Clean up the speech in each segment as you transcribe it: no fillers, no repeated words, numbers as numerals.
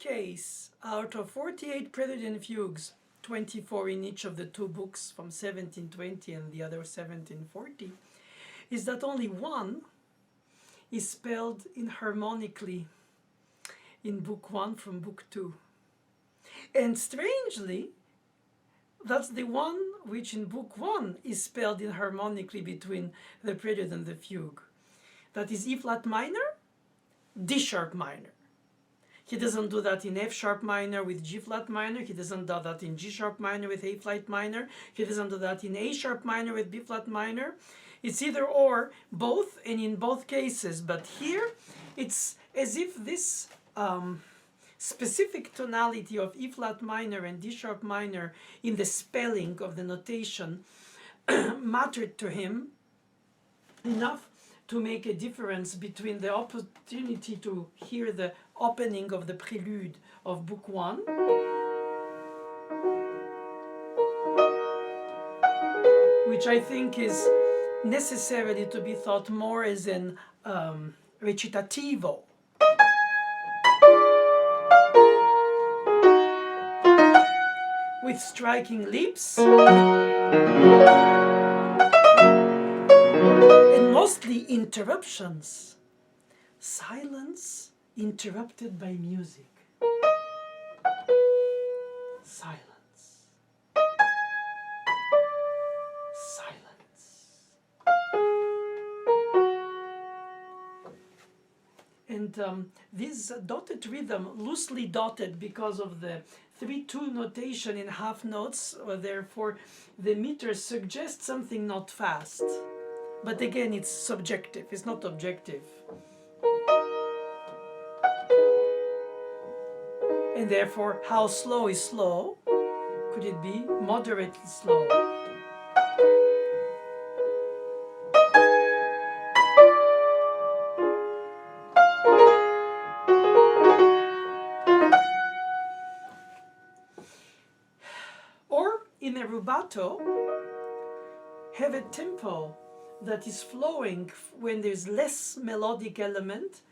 case out of 48 prelude and fugues, 24 in each of the two books from 1720 and the other 1740, is that only one is spelled harmonically in book 1 from book 2. And strangely, that's the one which in book 1 is spelled harmonically between the prelude and the fugue. That is E flat minor, D sharp minor. He doesn't do that in F sharp minor with G flat minor. He doesn't do that in G sharp minor with A flat minor. He doesn't do that in A sharp minor with B flat minor. It's either or, both, and in both cases. But here, it's as if this specific tonality of E flat minor and D sharp minor in the spelling of the notation mattered to him enough to make a difference between the opportunity to hear the opening of the prelude of book 1 which I think is necessarily to be thought more as an recitativo, with striking leaps and mostly interruptions. Silence interrupted by music. Silence. Silence. And this dotted rhythm, loosely dotted because of the 3-2 notation in half notes, therefore the meter suggests something not fast. But again, it's subjective, it's not objective. And therefore, how slow is slow? Could it be moderately slow? Or in a rubato, have a tempo that is flowing when there's less melodic element,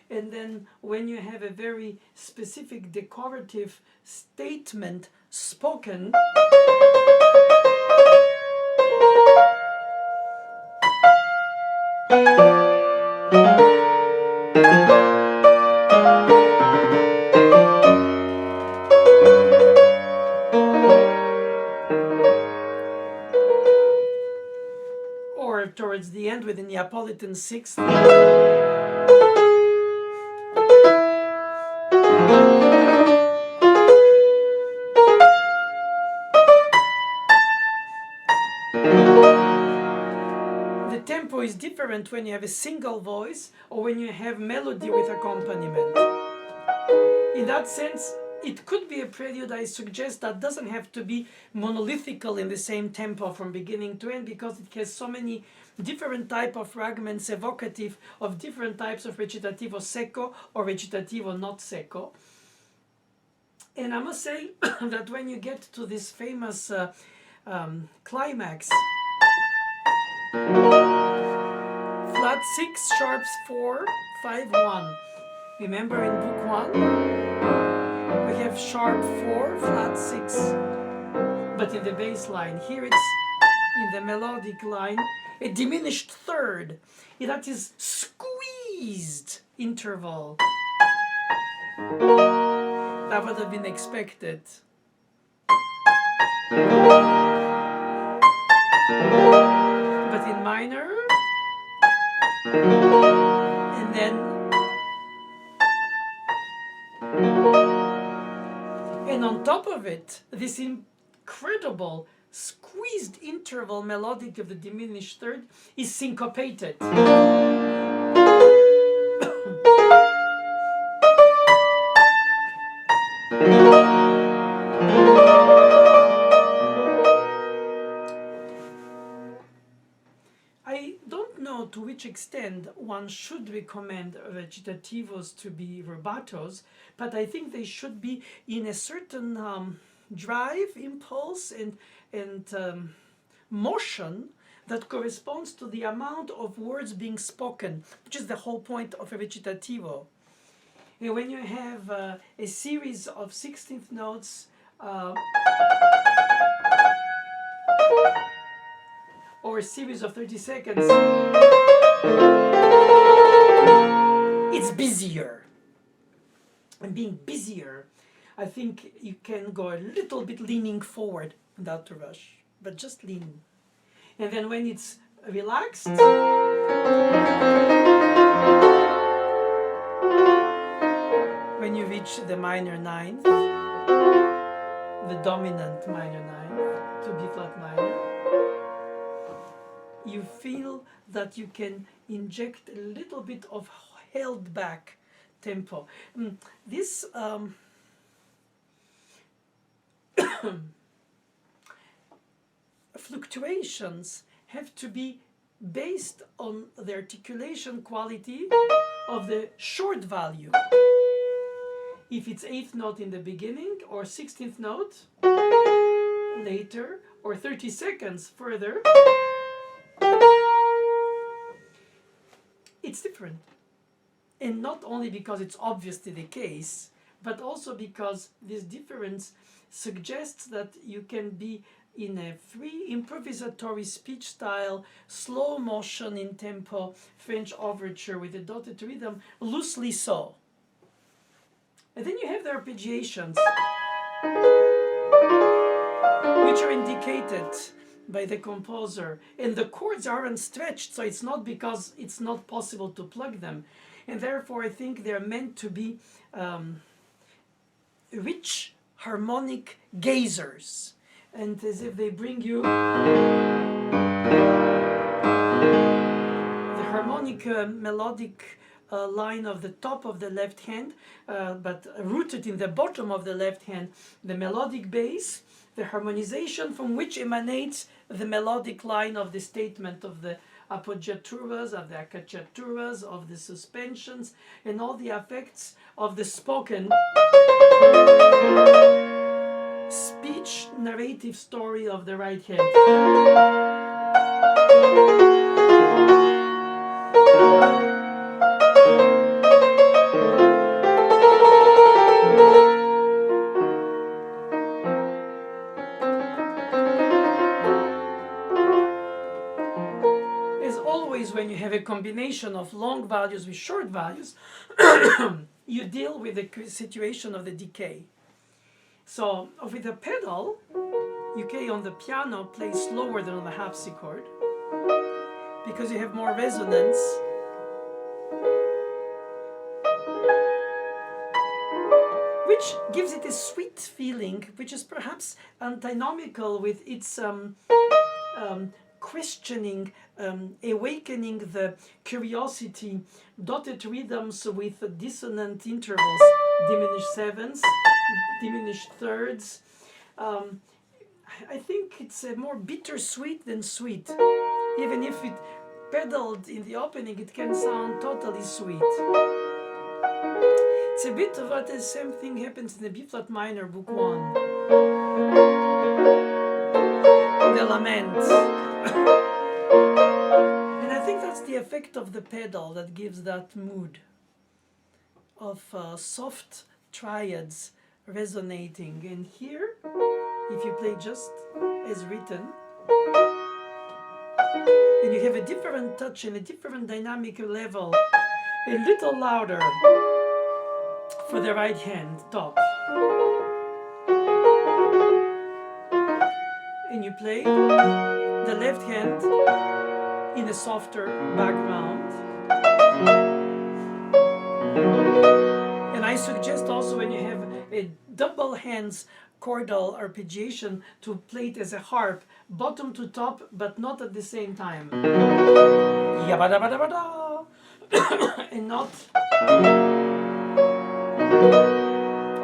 and then when you have a very specific decorative statement spoken, or towards the end with the Neapolitan sixth. The tempo is different when you have a single voice or when you have melody with accompaniment. In that sense, it could be a prelude, I suggest, that doesn't have to be monolithical in the same tempo from beginning to end, because it has so many different type of fragments evocative of different types of recitativo secco or recitativo not secco. And I must say that when you get to this famous climax, flat 6, sharps 4, 5, 1. Remember in book 1, we have sharp 4, flat 6. But in the bass line, here it's in the melodic line, a diminished third. That is squeezed interval. That would have been expected. But in minor, and then, and on top of it, this incredible squeezed interval melodic of the diminished third is syncopated. I don't know to which extent one should recommend recitativos to be rubatos, but I think they should be in a certain drive, impulse, and motion that corresponds to the amount of words being spoken, which is the whole point of a recitativo. And when you have a series of 16th notes, or a series of 30 seconds, it's busier. And being busier, I think you can go a little bit leaning forward without to rush, but just lean. And then when it's relaxed, when you reach the minor ninth, the dominant minor ninth, to B flat minor, you feel that you can inject a little bit of held back tempo. This fluctuations have to be based on the articulation quality of the short value. If it's 8th note in the beginning, or 16th note later, or 30 seconds further, it's different. And not only because it's obviously the case, but also because this difference suggests that you can be in a free improvisatory speech style, slow motion in tempo, French overture with a dotted rhythm, loosely so. And then you have the arpeggiations, which are indicated by the composer. And the chords aren't stretched, so it's not because it's not possible to plug them. And therefore, I think they're meant to be rich harmonic gazers. And as if they bring you the harmonic melodic line of the top of the left hand, but rooted in the bottom of the left hand, the melodic bass, the harmonization from which emanates the melodic line of the statement of the appoggiaturas, of the acciacciaturas, of the suspensions, and all the effects of the spoken speech narrative story of the right hand. As always, when you have a combination of long values with short values, you deal with the situation of the decay. So with a pedal, UK on the piano plays slower than on the harpsichord because you have more resonance. Which gives it a sweet feeling, which is perhaps antinomical with its questioning, awakening the curiosity, dotted rhythms with dissonant intervals, diminished sevenths, diminished thirds. I think it's a more bittersweet than sweet. Even if it pedaled in the opening, it can sound totally sweet. It's a bit of what the same thing happens in the B flat minor, book 1. The lament. And I think that's the effect of the pedal that gives that mood of soft triads resonating. And here, if you play just as written, and you have a different touch and a different dynamic level, a little louder for the right hand top, and you play the left hand in a softer background. And I suggest also, when you have a double hands chordal arpeggiation, to play it as a harp, bottom to top, but not at the same time. Yabba-dabba-dabba-da. And not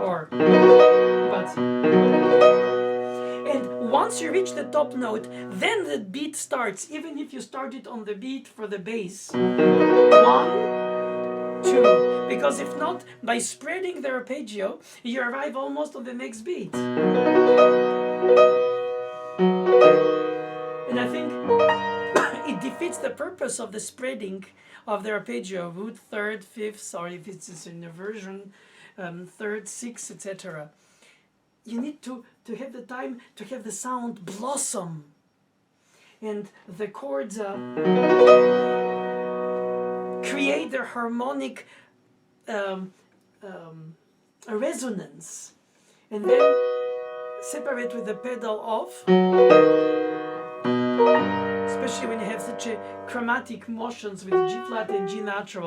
or but. And once you reach the top note, then the beat starts, even if you started on the beat for the bass. 1, 2, because if not, by spreading the arpeggio, you arrive almost on the next beat. And I think it defeats the purpose of the spreading of the arpeggio, root, third, fifth, or if it's in inversion, third, sixth, etc. You need to have the time to have the sound blossom, and the chords create their harmonic resonance, and then separate with the pedal off, especially when you have such a chromatic motions with G flat and G natural.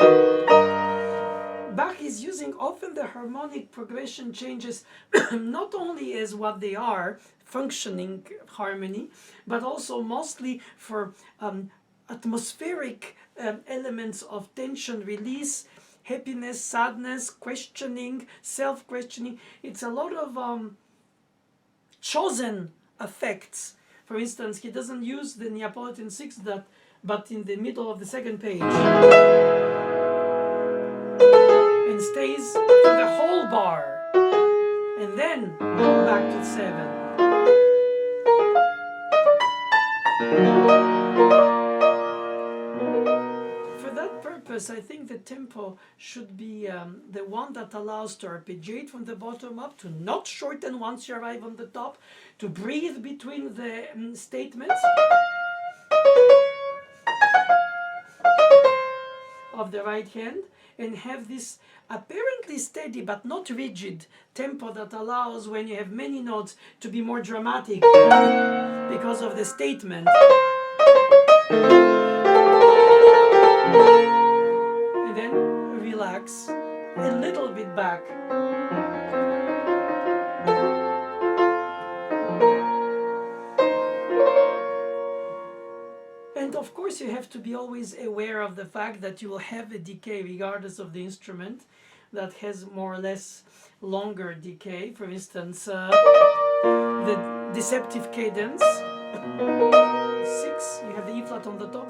Bach is using often the harmonic progression changes not only as what they are, functioning harmony, but also mostly for atmospheric elements of tension release, happiness, sadness, questioning, self-questioning. It's a lot of chosen effects. For instance, he doesn't use the Neapolitan sixth, but in the middle of the second page, and stays for the whole bar, and then back to 7. For that purpose, I think the tempo should be the one that allows to arpeggiate from the bottom up, to not shorten once you arrive on the top, to breathe between the statements of the right hand, and have this apparently steady but not rigid tempo that allows, when you have many notes, to be more dramatic because of the statement. And then relax a little bit back. And of course you have to be always aware of the fact that you will have a decay regardless of the instrument that has more or less longer decay. For instance, the deceptive cadence 6, you have the E flat on the top,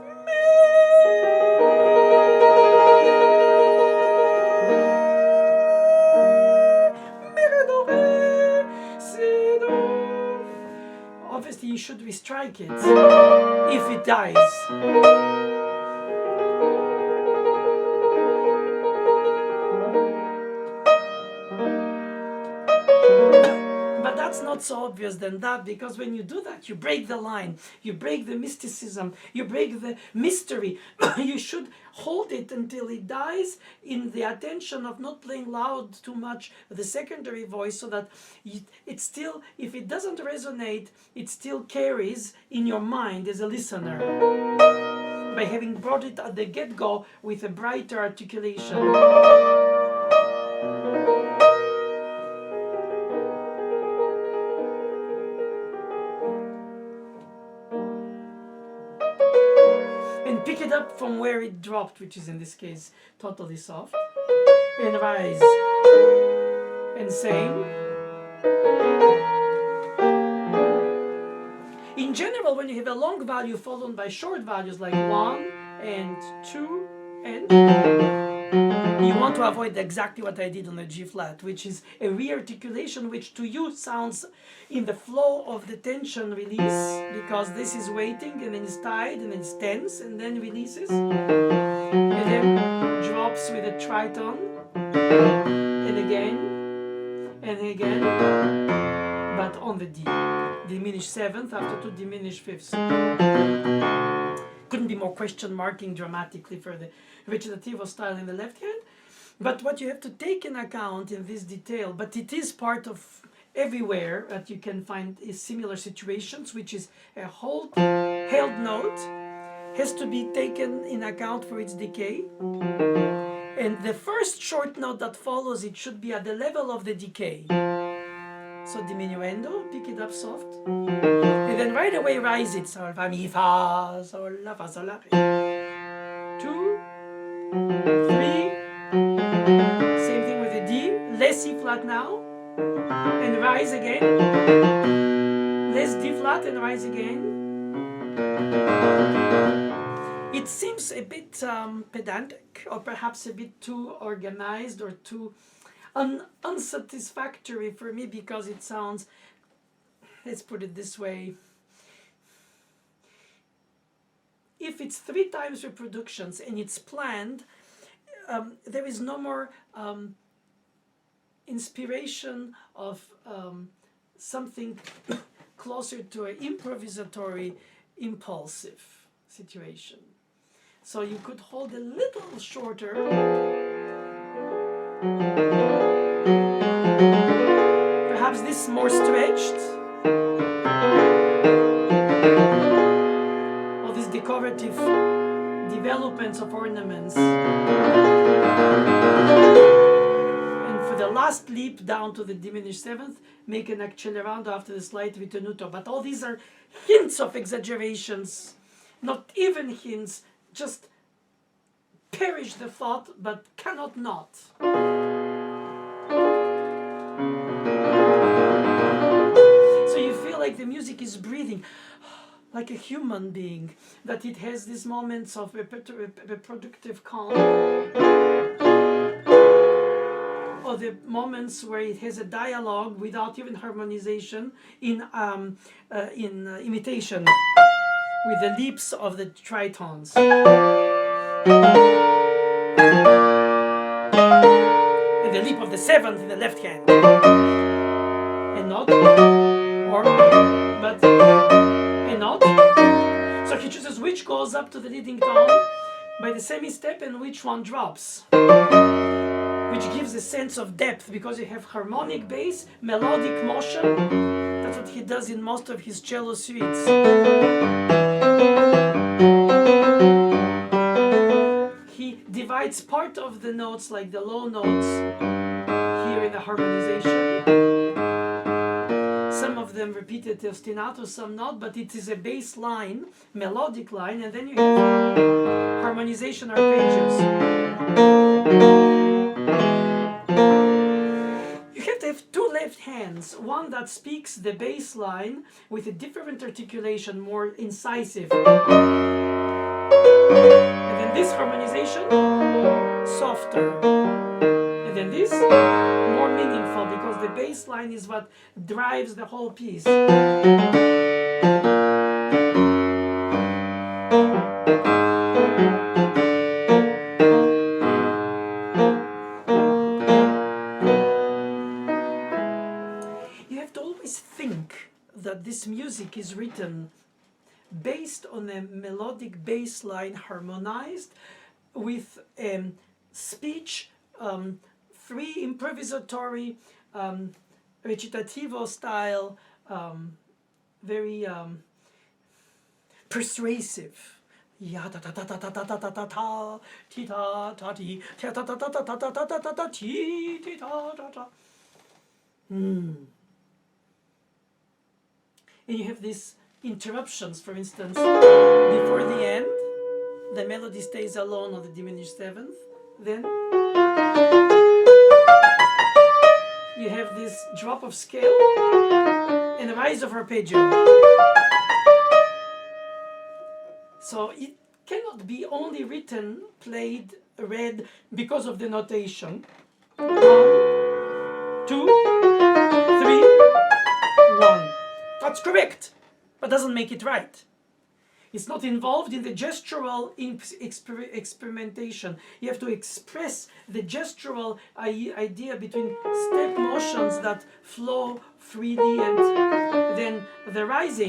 obviously you should restrike it if it dies. But that's not so obvious than that, because when you do that, you break the line, you break the mysticism, you break the mystery. You should hold it until it dies in the attention of not playing loud too much the secondary voice, so that it still, if it doesn't resonate, it still carries in your mind as a listener, by having brought it at the get-go with a brighter articulation. And pick it up from where it dropped, which is in this case totally soft, and rise, and same. In general, when you have a long value followed by short values like 1 and 2 and, you want to avoid exactly what I did on the G flat, which is a re-articulation which to you sounds in the flow of the tension release, because this is waiting and then it's tied and then it's tense and then releases, and then drops with a tritone, and again, but on the D. Diminished 7th after 2 diminished 5ths. Couldn't be more question marking dramatically for the recitativo style in the left hand. But what you have to take in account in this detail, but it is part of everywhere that you can find is similar situations, which is a held note has to be taken in account for its decay. And the first short note that follows it should be at the level of the decay. So diminuendo, pick it up soft, and then right away rise it. Sol, fa, mi, fa, sol, la, fa, sol, la, re. 2, 3, same thing with the D, less E flat now, and rise again, less D flat and rise again. It seems a bit pedantic, or perhaps a bit too organized, or too unsatisfactory for me, because it sounds, let's put it this way, if it's 3 times reproductions and it's planned, there is no more inspiration of something closer to an improvisatory, impulsive situation. So you could hold a little shorter, perhaps this more stretched, all these decorative developments of ornaments. And for the last leap down to the diminished seventh, make an accelerando after the slight ritenuto. But all these are hints of exaggerations, not even hints, just perish the thought, but cannot not. So you feel like the music is breathing, like a human being, that it has these moments of reproductive calm, or the moments where it has a dialogue without even harmonization in imitation, with the leaps of the tritones. And the leap of the seventh in the left hand. And not, or, but, and not. So he chooses which goes up to the leading tone by the semi-step and which one drops. Which gives a sense of depth, because you have harmonic bass, melodic motion. That's what he does in most of his cello suites. He divides part of the notes, like the low notes, here in the harmonization. Some of them repeated ostinato, some not, but it is a bass line, melodic line, and then you have harmonization arpeggios. You have to have 2 left hands, one that speaks the bass line with a different articulation, more incisive. And then this harmonization, softer. And then this, more meaningful, because the bass line is what drives the whole piece. You have to always think that this music is written based on a melodic bass line harmonized with speech, 3 improvisatory, recitativo style, very persuasive. Ya ta ta ta ta ta ta ta ta ta ta ti ta ta ti ta ta ta ta ta ta ta ta ta ta ti ti ta ta ta. And you have these interruptions, for instance, before the end, the melody stays alone on the diminished seventh. Then you have this drop of scale and a rise of arpeggio. So it cannot be only written, played, read because of the notation. 1, 2, 3, 1. That's correct, but doesn't make it right. It's not involved in the gestural experimentation. You have to express the gestural idea between step motions that flow freely, and then the rising.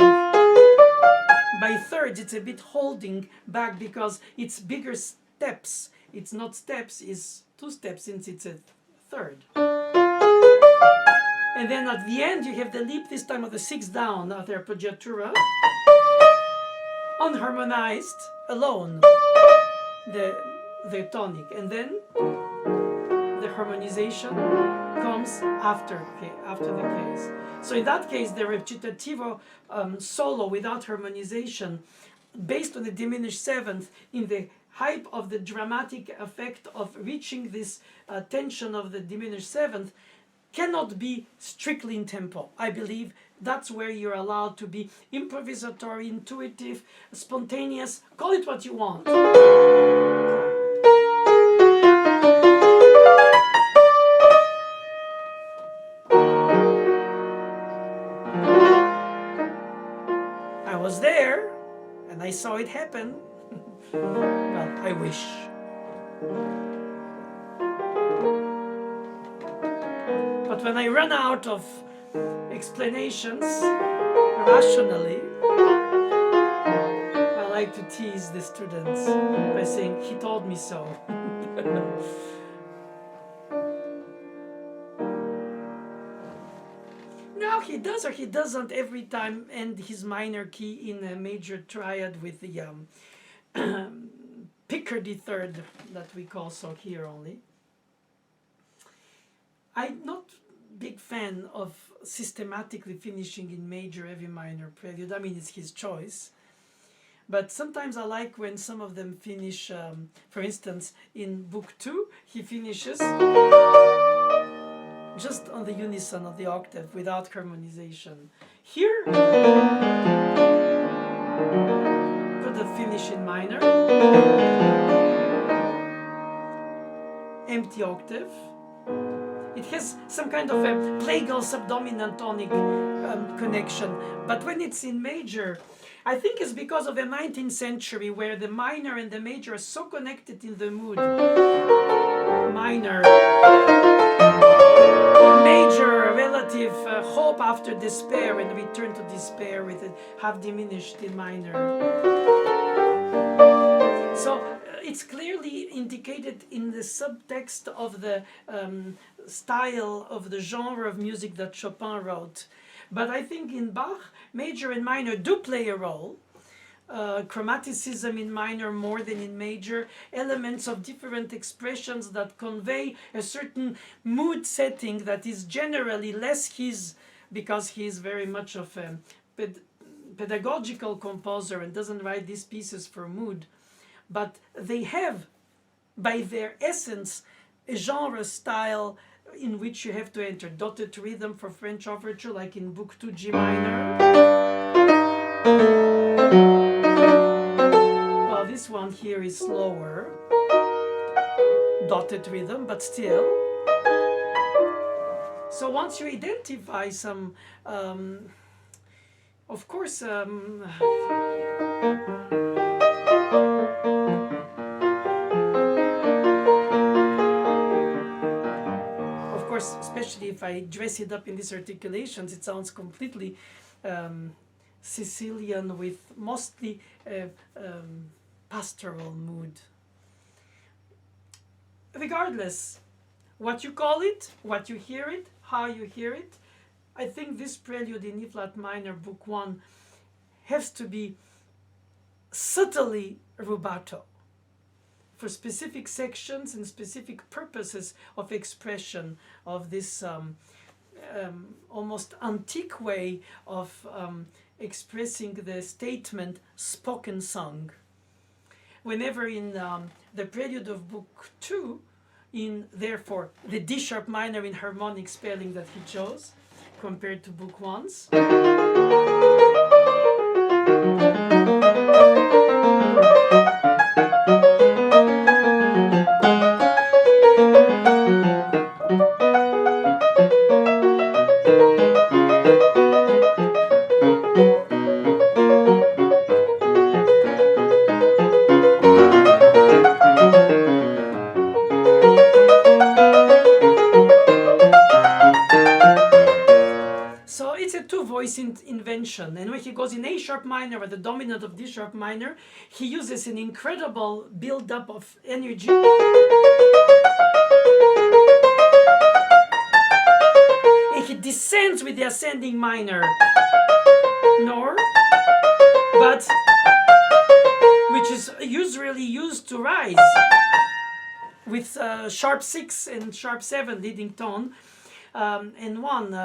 By thirds, it's a bit holding back because it's bigger steps. It's not steps, it's 2 steps since it's a third. And then at the end, you have the leap, this time of the 6th down of the arpeggiatura. Unharmonized, alone, the tonic, and then the harmonization comes after the case. So in that case, the recitativo solo without harmonization, based on the diminished seventh, in the hype of the dramatic effect of reaching this tension of the diminished seventh, cannot be strictly in tempo. I believe that's where you're allowed to be improvisatory, intuitive, spontaneous, call it what you want. I was there and I saw it happen. Well, I wish. But when I run out of explanations rationally, I like to tease the students by saying, he told me so. Now he does or he doesn't every time end his minor key in a major triad with the Picardy third that we call so here only. I'm not big fan of systematically finishing in major heavy minor prelude. I mean, it's his choice. But sometimes I like when some of them finish, for instance, in Book 2, he finishes just on the unison of the octave without harmonization. Here, could have finished in minor, empty octave. It has some kind of a plagal subdominant tonic connection, but when it's in major, I think it's because of the 19th century where the minor and the major are so connected in the mood. Minor, major, relative hope after despair and return to despair with it have diminished in minor. So it's clearly indicated in the subtext of the style of the genre of music that Chopin wrote. But I think in Bach, major and minor do play a role. Chromaticism in minor more than in major, elements of different expressions that convey a certain mood setting that is generally less his, because he is very much of a pedagogical composer and doesn't write these pieces for mood. But they have, by their essence, a genre style in which you have to enter dotted rhythm for French overture, like in Book 2 G minor. Well, this one here is slower, dotted rhythm, but still. So once you identify some, of course, especially if I dress it up in these articulations, it sounds completely Sicilian with mostly pastoral mood. Regardless, what you call it, what you hear it, how you hear it, I think this prelude in E-flat minor, Book 1, has to be subtly rubato for specific sections and specific purposes of expression of this almost antique way of expressing the statement spoken song. Whenever in the prelude of Book 2, in therefore the D sharp minor in harmonic spelling that he chose, compared to Book 1's, invention. And when he goes in A sharp minor at the dominant of D sharp minor, he uses an incredible build-up of energy. And he descends with the ascending minor, nor, but which is usually used to rise with sharp 6 and sharp 7 leading tone, and 1.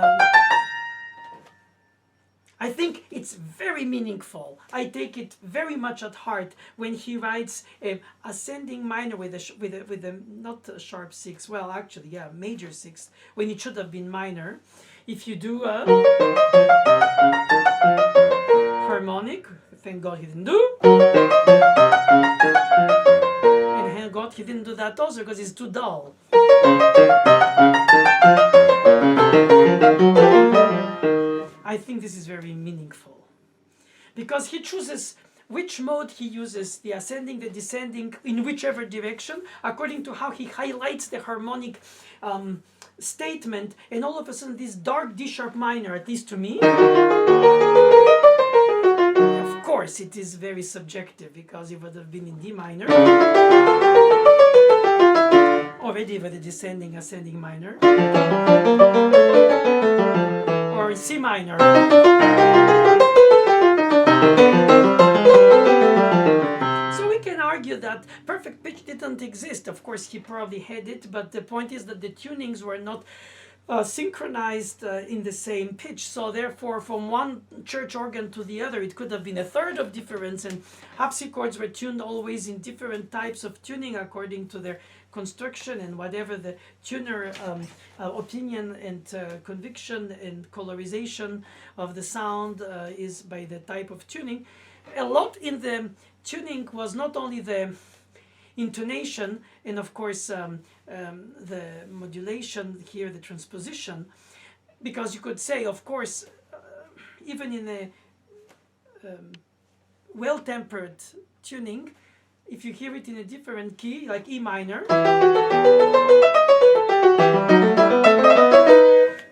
I think it's very meaningful. I take it very much at heart when he writes a ascending minor with a not a sharp 6. Well, actually, yeah, major 6 when it should have been minor. If you do a harmonic, thank God he didn't do. And thank God he didn't do that also because it's too dull. I think this is very meaningful because he chooses which mode he uses, the ascending, the descending, in whichever direction, according to how he highlights the harmonic statement, and all of a sudden this dark D sharp minor, at least to me, of course it is very subjective, because it would have been in D minor, already with a descending, ascending minor, or in C minor. So we can argue that perfect pitch didn't exist. Of course, he probably had it, but the point is that the tunings were not synchronized in the same pitch. So therefore, from one church organ to the other, it could have been a third of difference, and harpsichords were tuned always in different types of tuning according to their construction and whatever the tuner opinion and conviction and colorization of the sound is by the type of tuning. A lot in the tuning was not only the intonation and of course the modulation here, the transposition, because you could say, of course, even in a well-tempered tuning, if you hear it in a different key, like E minor,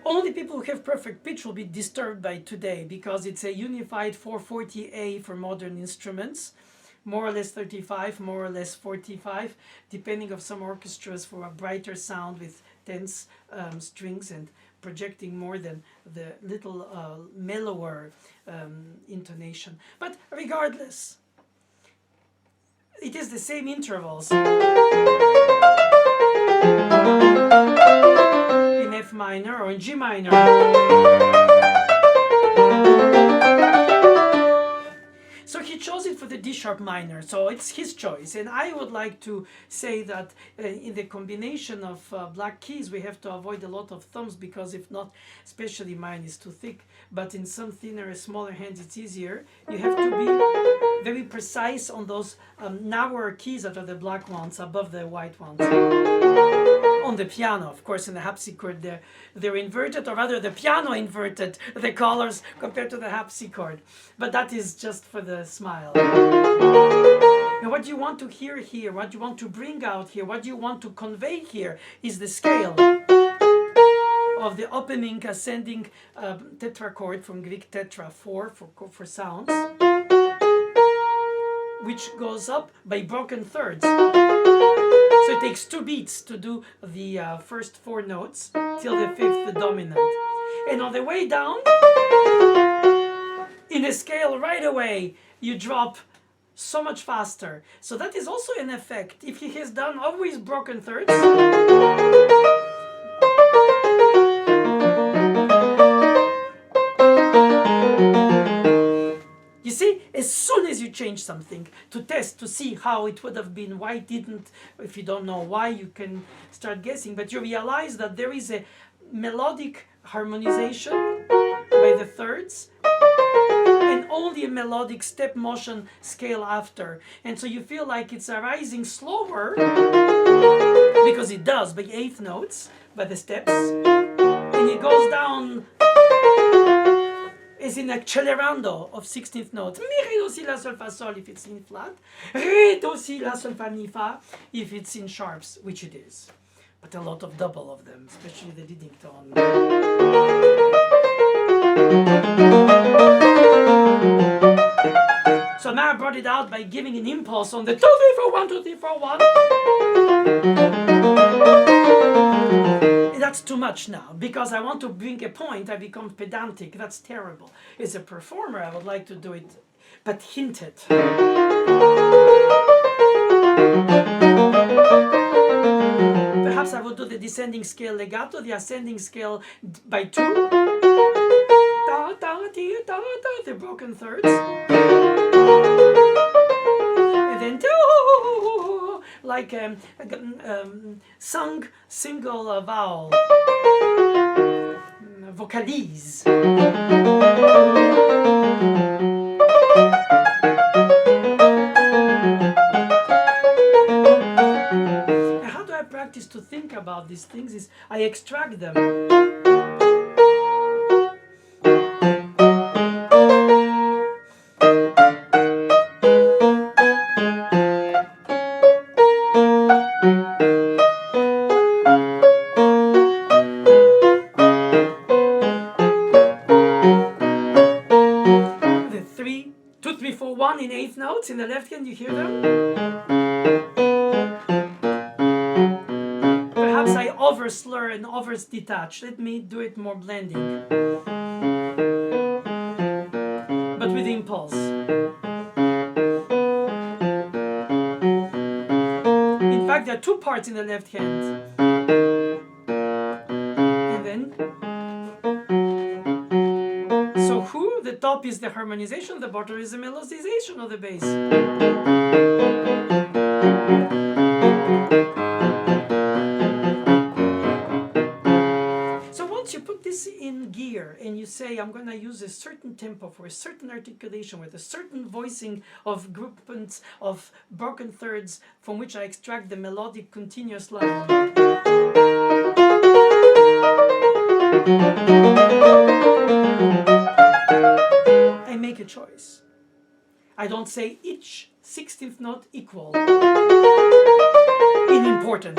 only people who have perfect pitch will be disturbed by today, because it's a unified 440A for modern instruments, more or less 35, more or less 45, depending of some orchestras for a brighter sound with tense strings and projecting more than the little mellower intonation. But regardless, it is the same intervals in F minor or in G minor. So he chose it for the D sharp minor, so it's his choice. And I would like to say that in the combination of black keys, we have to avoid a lot of thumbs, because if not, especially mine is too thick, but in some thinner, smaller hands, it's easier. You have to be very precise on those narrower keys that are the black ones above the white ones. On the piano, of course, in the harpsichord, they're inverted, or rather the piano inverted the colors compared to the harpsichord. But that is just for the smile. And what you want to hear here, what you want to bring out here, what you want to convey here is the scale of the opening, ascending tetrachord, from Greek tetra, four for sounds, which goes up by broken thirds. So it takes 2 beats to do the first 4 notes till the 5th, the dominant. And on the way down, in a scale right away, you drop so much faster. So that is also an effect. If he has done always broken thirds, you see, as soon as you change something to test, to see how it would have been, why it didn't, if you don't know why, you can start guessing, but you realize that there is a melodic harmonization by the thirds, and only a melodic step motion scale after. And so you feel like it's arising slower, because it does, by 8th notes, by the steps, and it goes down is in accelerando of 16th notes. Mi, re, do, si, la, sol, fa, sol if it's in flat. Re, do, si, la, sol, fa, mi, fa if it's in sharps, which it is. But a lot of double of them, especially the leading tone. So now I brought it out by giving an impulse on the 2, 3, 4, 1, 2, 3, 4, 1. That's too much now, because I want to bring a point, I become pedantic. That's terrible. As a performer, I would like to do it, but hint it. Perhaps I would do the descending scale legato, the ascending scale by 2. Da, da, di, da, da, the broken thirds. And then like sung single vowel, vocalise. How do I practice to think about these things? Is I extract them. 1 in 8th notes in the left hand, you hear them? Perhaps I over-slur and over-detach. Let me do it more blending. But with impulse. In fact, there are two parts in the left hand. And then... So who? The top is the harmonization, the bottom is the melodization of the bass. So once you put this in gear and you say, I'm going to use a certain tempo for a certain articulation with a certain voicing of groupings of broken thirds from which I extract the melodic continuous line. I make a choice. I don't say each 16th note equal in importance.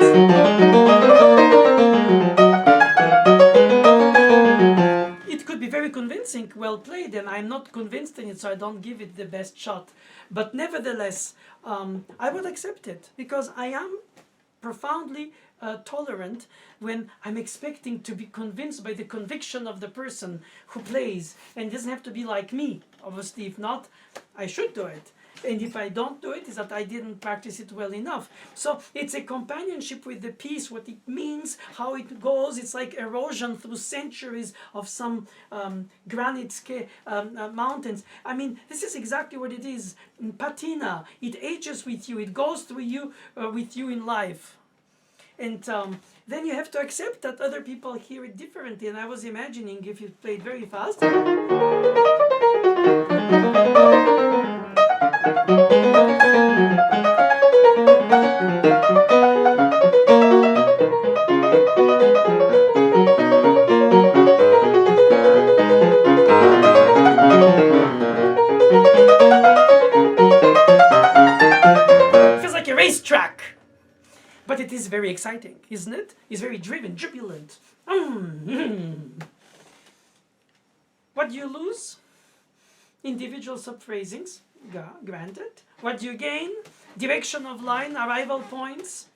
It could be very convincing, well played, and I'm not convinced in it, so I don't give it the best shot. But nevertheless, I would accept it, because I am profoundly tolerant when I'm expecting to be convinced by the conviction of the person who plays, and it doesn't have to be like me. Obviously, if not, I should do it. And if I don't do it, it's that I didn't practice it well enough. So it's a companionship with the piece, what it means, how it goes. It's like erosion through centuries of some granite mountains. I mean, this is exactly what it is. Patina, it ages with you, it goes through you, with you in life. And then you have to accept that other people hear it differently. And I was imagining if you played very fast. It feels like a racetrack. But it is very exciting, isn't it? It's very driven, jubilant. What do you lose? Individual subphrasings, granted. What do you gain? Direction of line, arrival points.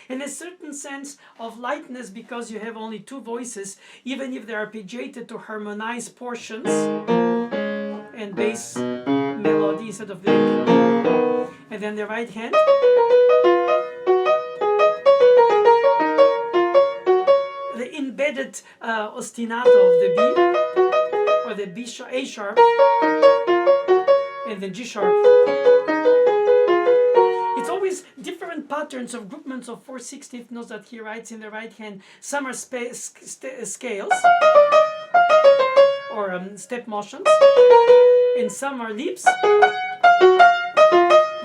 In a certain sense of lightness, because you have only two voices, even if they are arpeggiated to harmonize portions and bass melody instead of lick. And then the right hand. The embedded ostinato of the B, or the B sharp, A sharp, and then G sharp. It's always different patterns of groupments of 4/16 notes that he writes in the right hand. Some are scales, or step motions, and some are leaps,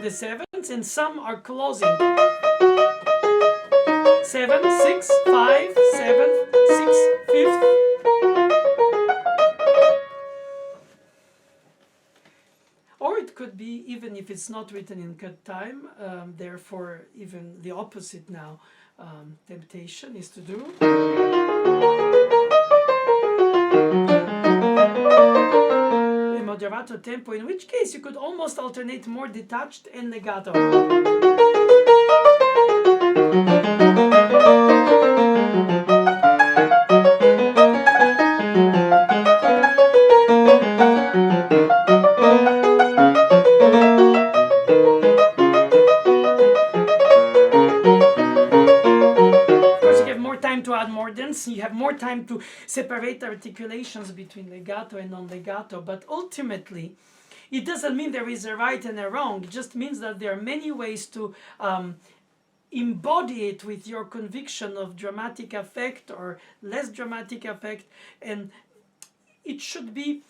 the sevenths, and some are closing. 7, 6, 5, 7, 6, 5th. Or it could be, even if it's not written in cut time, therefore even the opposite now, temptation is to do. A moderato tempo, in which case you could almost alternate more detached and legato. You have more time to separate articulations between legato and non-legato, but ultimately it doesn't mean there is a right and a wrong. It just means that there are many ways to embody it with your conviction of dramatic effect or less dramatic effect, and it should be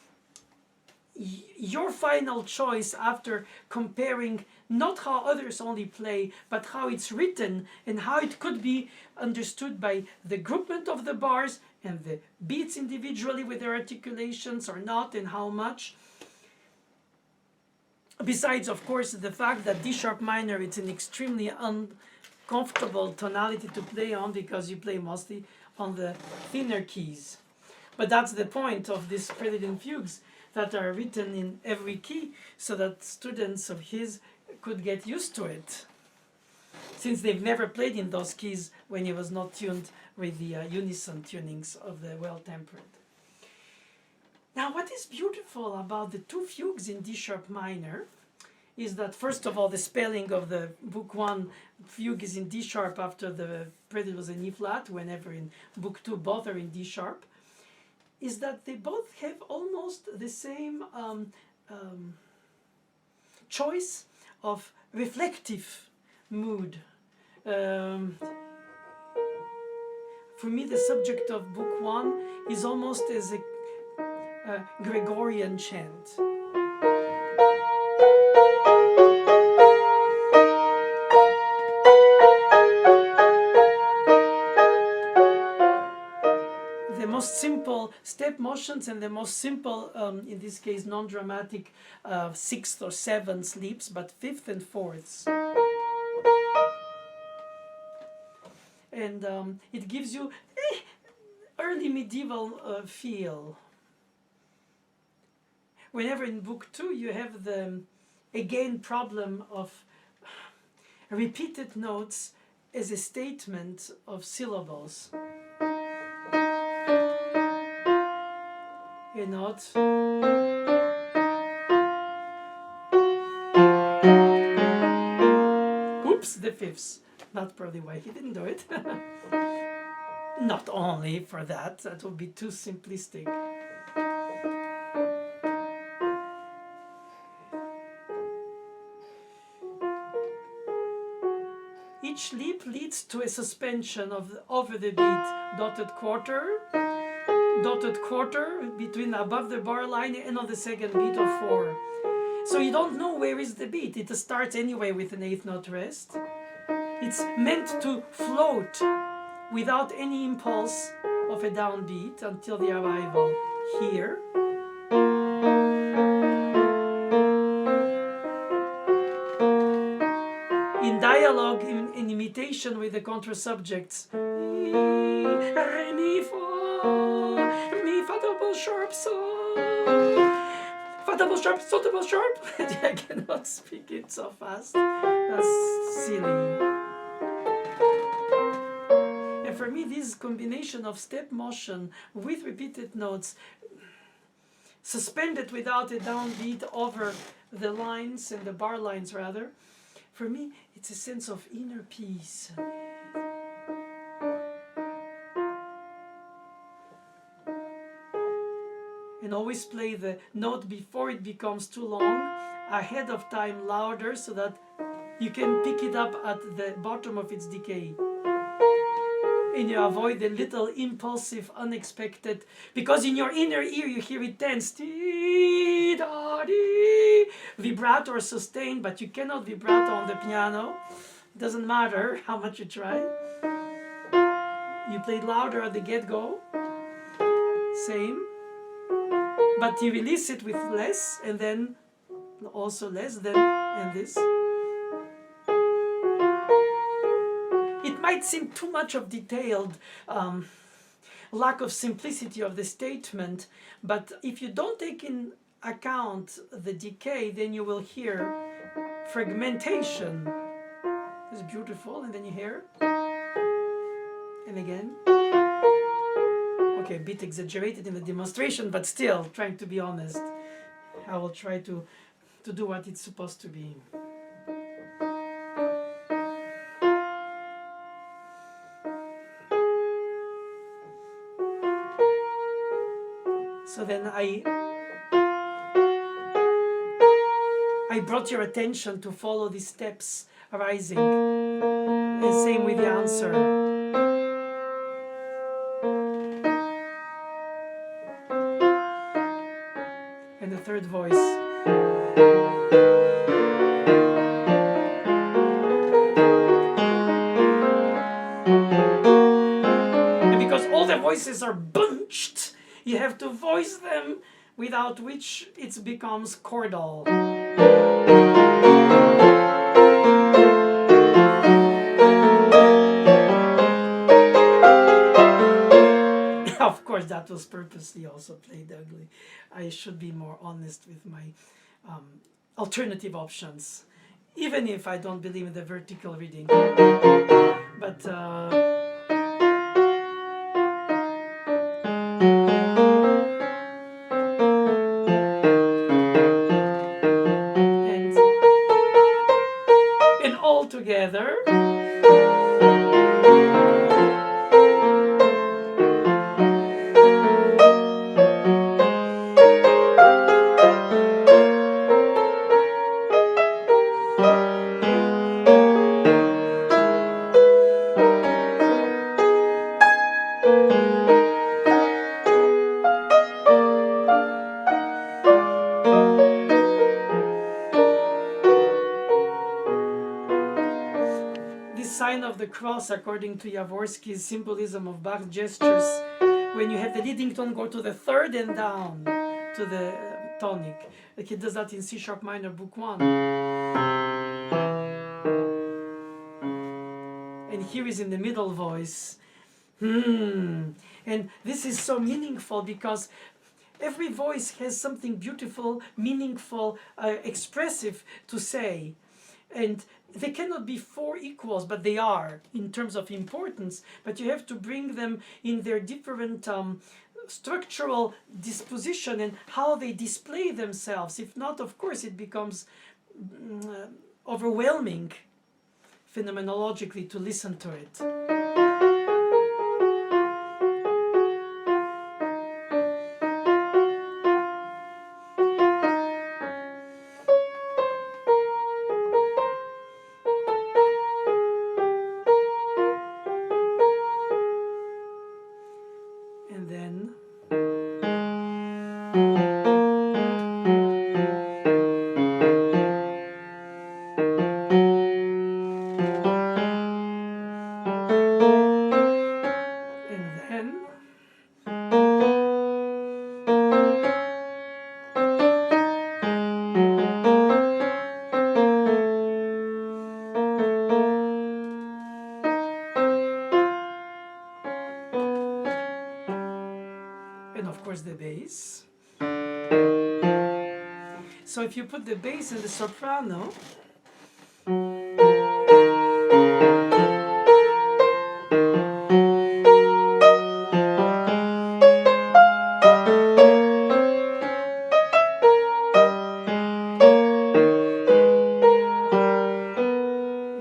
your final choice after comparing not how others only play, but how it's written and how it could be understood by the groupment of the bars and the beats individually with their articulations or not, and how much. Besides, of course, the fact that D sharp minor, it's an extremely uncomfortable tonality to play on because you play mostly on the thinner keys. But that's the point of this prelude and fugues, that are written in every key so that students of his could get used to it, since they've never played in those keys when he was not tuned with the unison tunings of the well-tempered. Now, what is beautiful about the two fugues in D sharp minor is that, first of all, the spelling of the book 1 fugue is in D sharp after the prelude was in E flat, whenever in book 2 both are in D sharp, is that they both have almost the same choice of reflective mood. For me, the subject of book 1 is almost as a Gregorian chant. The most simple step motions and the most simple, in this case, non-dramatic 6th or 7th leaps, but 5th and 4ths. And it gives you early medieval feel. Whenever in book 2 you have the, again, problem of repeated notes as a statement of syllables. A note. Oops, the 5ths. Not probably why he didn't do it. Not only for that, that would be too simplistic. Each leap leads to a suspension of over the beat, dotted quarter between above the bar line and on the second beat of 4. So you don't know where is the beat. It starts anyway with an 8th note rest. It's meant to float without any impulse of a downbeat until the arrival here. In dialogue, in imitation with the contra subjects, re, mi, fa double sharp, so, fa double sharp, so double sharp. I cannot speak it so fast. That's silly. And for me, this combination of step motion with repeated notes, suspended without a downbeat over the lines and the bar lines rather, for me, it's a sense of inner peace. And always play the note before it becomes too long, ahead of time louder, so that you can pick it up at the bottom of its decay. And you avoid the little impulsive, unexpected, because in your inner ear you hear it tense, vibrato or sustained, but you cannot vibrato on the piano. It doesn't matter how much you try. You played louder at the get-go, same, but you release it with less, and then also less, then and this. It might seem too much of detailed, lack of simplicity of the statement, but if you don't take in account the decay, then you will hear fragmentation. It's beautiful, and then you hear, and again. Okay, a bit exaggerated in the demonstration, but still, trying to be honest. I will try to do what it's supposed to be. So then I brought your attention to follow these steps arising. And same with the answer. And the third voice. And because all the voices are bunched, you have to voice them, without which it becomes chordal. Of course, that that was purposely also played ugly. I should be more honest with my alternative options, even if I don't believe in the vertical reading. But and all together. Sign of the cross, according to Jaworski's symbolism of Bach's gestures, when you have the leading tone go to the third and down to the tonic, like he does that in C sharp minor, book 1. And here is in the middle voice. And this is so meaningful because every voice has something beautiful, meaningful, expressive to say. And they cannot be four equals, but they are in terms of importance. But you have to bring them in their different structural disposition and how they display themselves. If not, of course, it becomes overwhelming phenomenologically to listen to it. And then of course the bass. So if you put the bass in the soprano,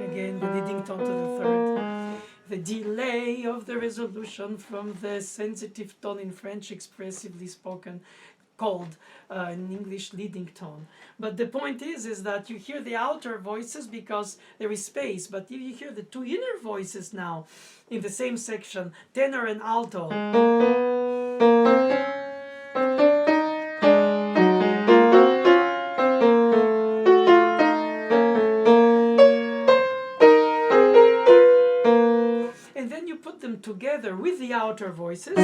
again the leading tone to the third, the delay of the resolution from the sensitive tone in French expressively spoken, called in English leading tone. But the point is that you hear the outer voices because there is space, but if you hear the two inner voices now in the same section, tenor and alto, and then you put them together with the outer voices,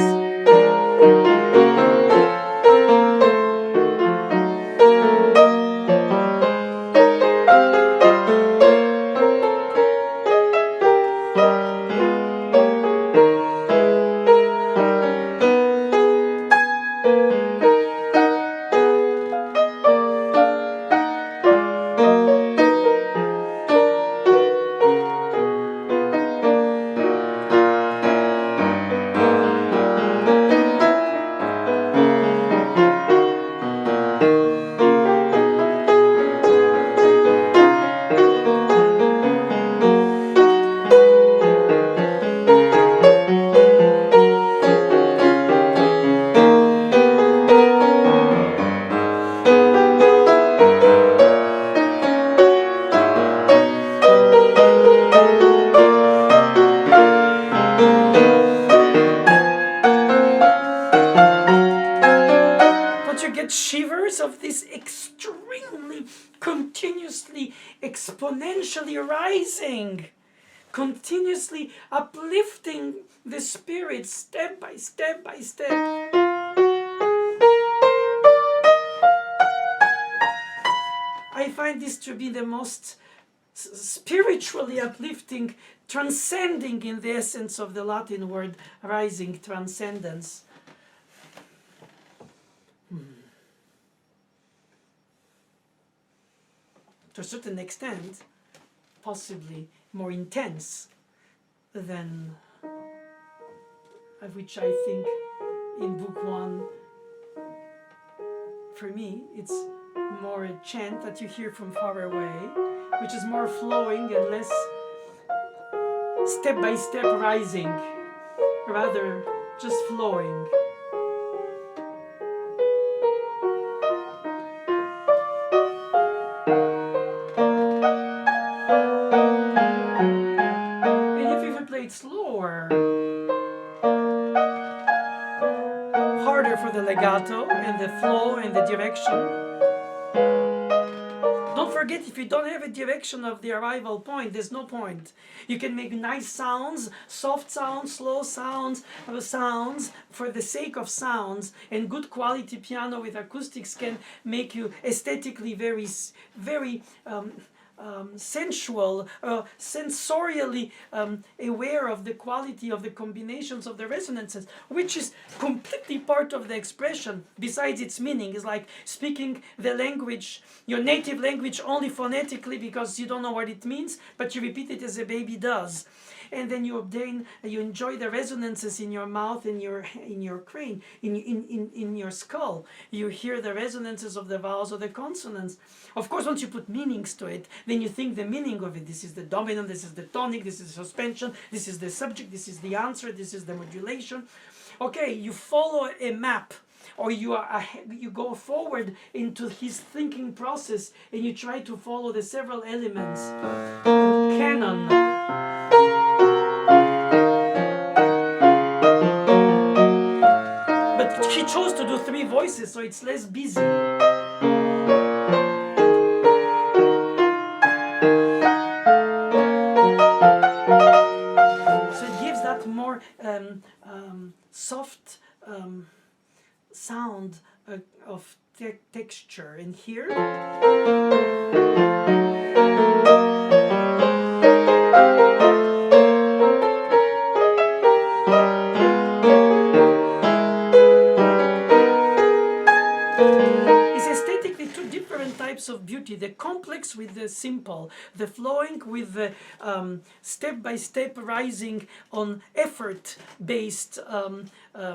shivers of this extremely continuously exponentially rising, continuously uplifting the spirit step by step by step. I find this to be the most spiritually uplifting, transcending in the essence of the Latin word rising, transcendence. to a certain extent, possibly more intense than which I think in book one, for me, it's more a chant that you hear from far away, which is more flowing and less step by step rising, rather just flowing. And if you play it slower, harder for the legato and the flow and the direction. Don't forget, if you don't have a direction of the arrival point, there's no point. You can make nice sounds, soft sounds, slow sounds, sounds for the sake of sounds, and good quality piano with acoustics can make you aesthetically very, very sensual, sensorially aware of the quality of the combinations of the resonances, which is completely part of the expression besides its meaning. It's like speaking the language, your native language, only phonetically because you don't know what it means, but you repeat it as a baby does. And then you enjoy the resonances in your mouth, in your crane, in your skull. You hear the resonances of the vowels or the consonants. Of course, once you put meanings to it, then you think the meaning of it. This is the dominant, this is the tonic, this is the suspension, this is the subject, this is the answer, this is the modulation. Okay, you follow a map, or you go forward into his thinking process, and you try to follow the several elements. Canon. But he chose to do 3 voices, so it's less busy. So it gives that more soft sound of texture. And here, of beauty, the complex with the simple, the flowing with the step-by-step rising on effort-based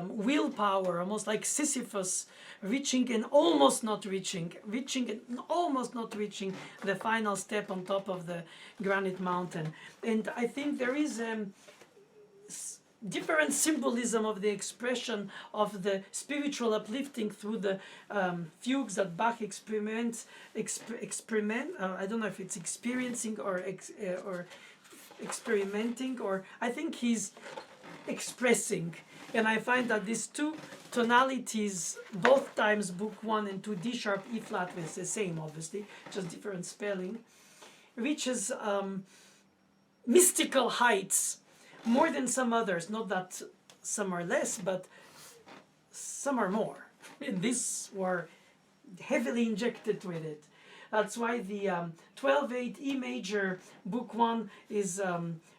willpower, almost like Sisyphus, reaching and almost not reaching, and almost not reaching the final step on top of the granite mountain. And I think there is different symbolism of the expression of the spiritual uplifting through the fugues that Bach experiment. I don't know if it's experiencing or experimenting, or I think he's expressing. And I find that these 2 tonalities, both times book 1 and 2, D sharp, E flat, it's the same obviously, just different spelling, reaches mystical heights more than some others. Not that some are less, but some are more. And these were heavily injected with it. That's why the 12/8 E major book 1 is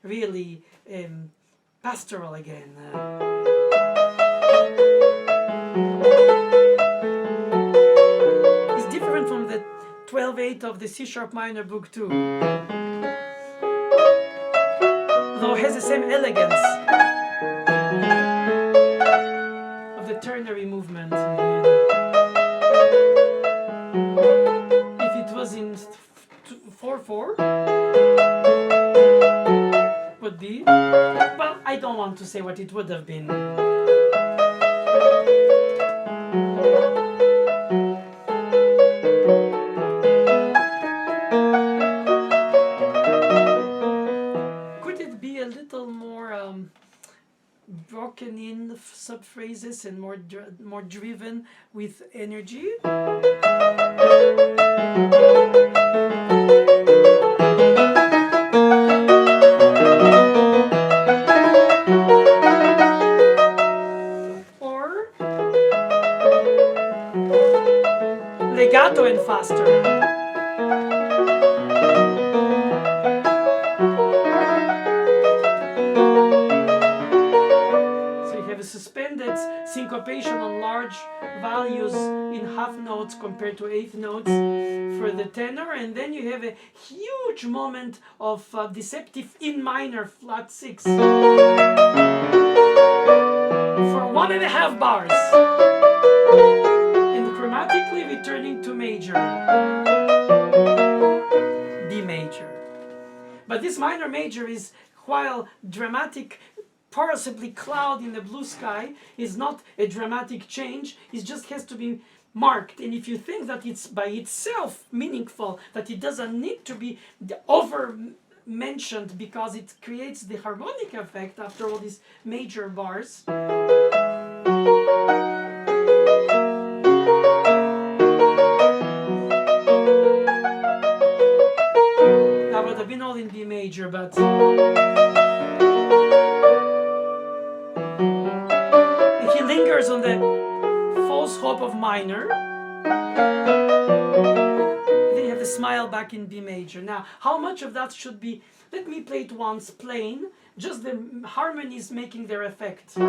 really pastoral again. It's different from the 12/8 of the C sharp minor book 2. Though it has the same elegance of the ternary movement. If it was in 4/4, would be, well, I don't want to say what it would have been. Broken in sub-phrases and more driven with energy. Or legato and faster. syncopation on large values in half notes compared to eighth notes for the tenor, and then you have a huge moment of deceptive in minor flat 6 for 1.5 bars, and chromatically returning to major, B major. But this minor major is, while dramatic, possibly cloud in the blue sky, is not a dramatic change. It just has to be marked. And if you think that it's by itself meaningful, that it doesn't need to be over mentioned because it creates the harmonic effect after all these major bars, that would have been all in B major, but he lingers on the false hope of minor. Then you have the smile back in B major. Now, how much of that should be? Let me play it once plain, just the harmonies making their effect. Or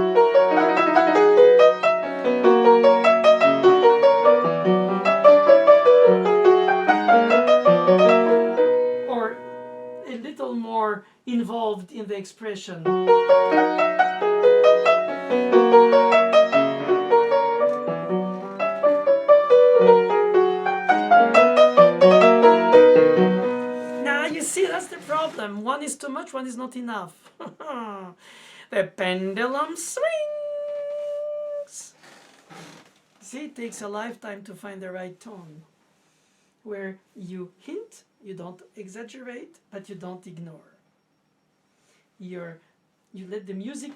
a little more involved in the expression. Now you see, that's the problem. One is too much, one is not enough. The pendulum swings. See, it takes a lifetime to find the right tone, where you hint, you don't exaggerate, but you don't ignore. You let the music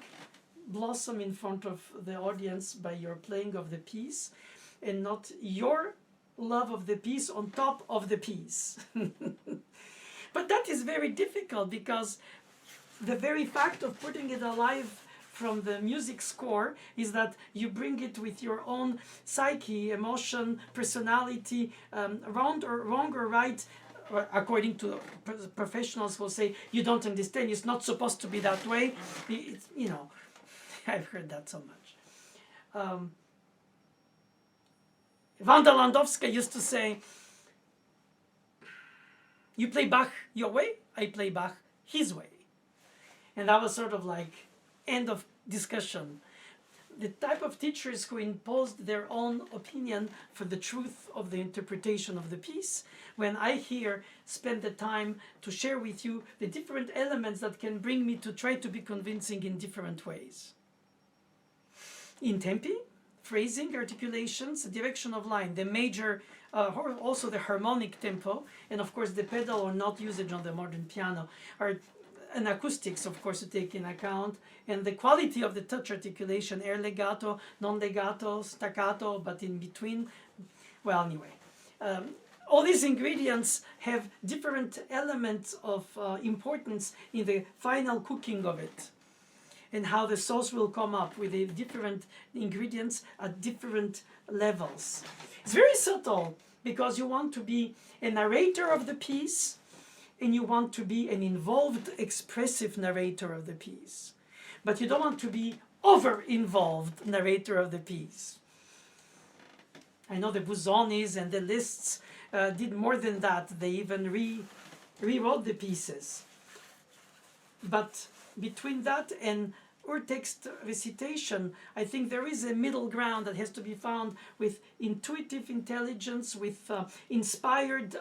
blossom in front of the audience by your playing of the piece, and not your love of the piece on top of the piece. But that is very difficult, because the very fact of putting it alive from the music score is that you bring it with your own psyche, emotion, personality, wrong or right, according to professionals will say, you don't understand, it's not supposed to be that way. It's, you know, I've heard that so much. Wanda Landowska used to say, you play Bach your way, I play Bach his way. And that was sort of like end of discussion. The type of teachers who imposed their own opinion for the truth of the interpretation of the piece, when I here spend the time to share with you the different elements that can bring me to try to be convincing in different ways. In tempi, phrasing, articulations, direction of line, the major, also the harmonic tempo, and of course the pedal or not usage on the modern piano, are and acoustics, of course, to take in account, and the quality of the touch articulation, air legato, non-legato, staccato, but in between. Well, anyway, all these ingredients have different elements of importance in the final cooking of it, and how the sauce will come up with the different ingredients at different levels. It's very subtle, because you want to be a narrator of the piece, and you want to be an involved, expressive narrator of the piece. But you don't want to be over-involved narrator of the piece. I know the Buzonis and the Liszts did more than that. They even rewrote the pieces. But between that and urtext recitation, I think there is a middle ground that has to be found with intuitive intelligence, with inspired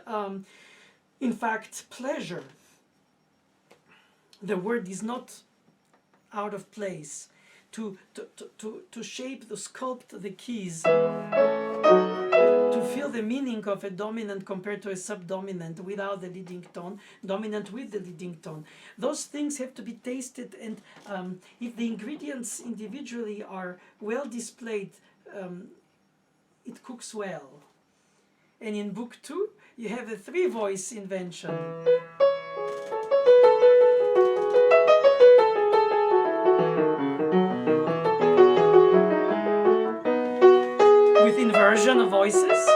in fact, pleasure. The word is not out of place. To shape, to sculpt the keys, to feel the meaning of a dominant compared to a subdominant without the leading tone, dominant with the leading tone. Those things have to be tasted, and if the ingredients individually are well displayed, it cooks well. And in book 2, you have a 3-voice invention. With inversion of voices.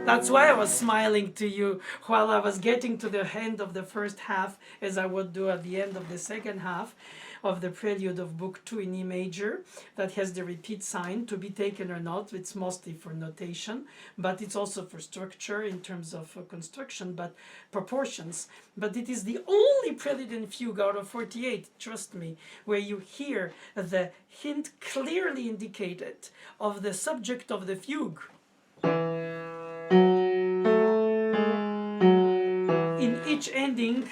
That's why I was smiling to you while I was getting to the end of the first half, as I would do at the end of the second half of the prelude of Book 2 in E major, that has the repeat sign, to be taken or not. It's mostly for notation, but it's also for structure in terms of construction, but proportions. But it is the only prelude and fugue out of 48, trust me, where you hear the hint clearly indicated of the subject of the fugue. In each ending,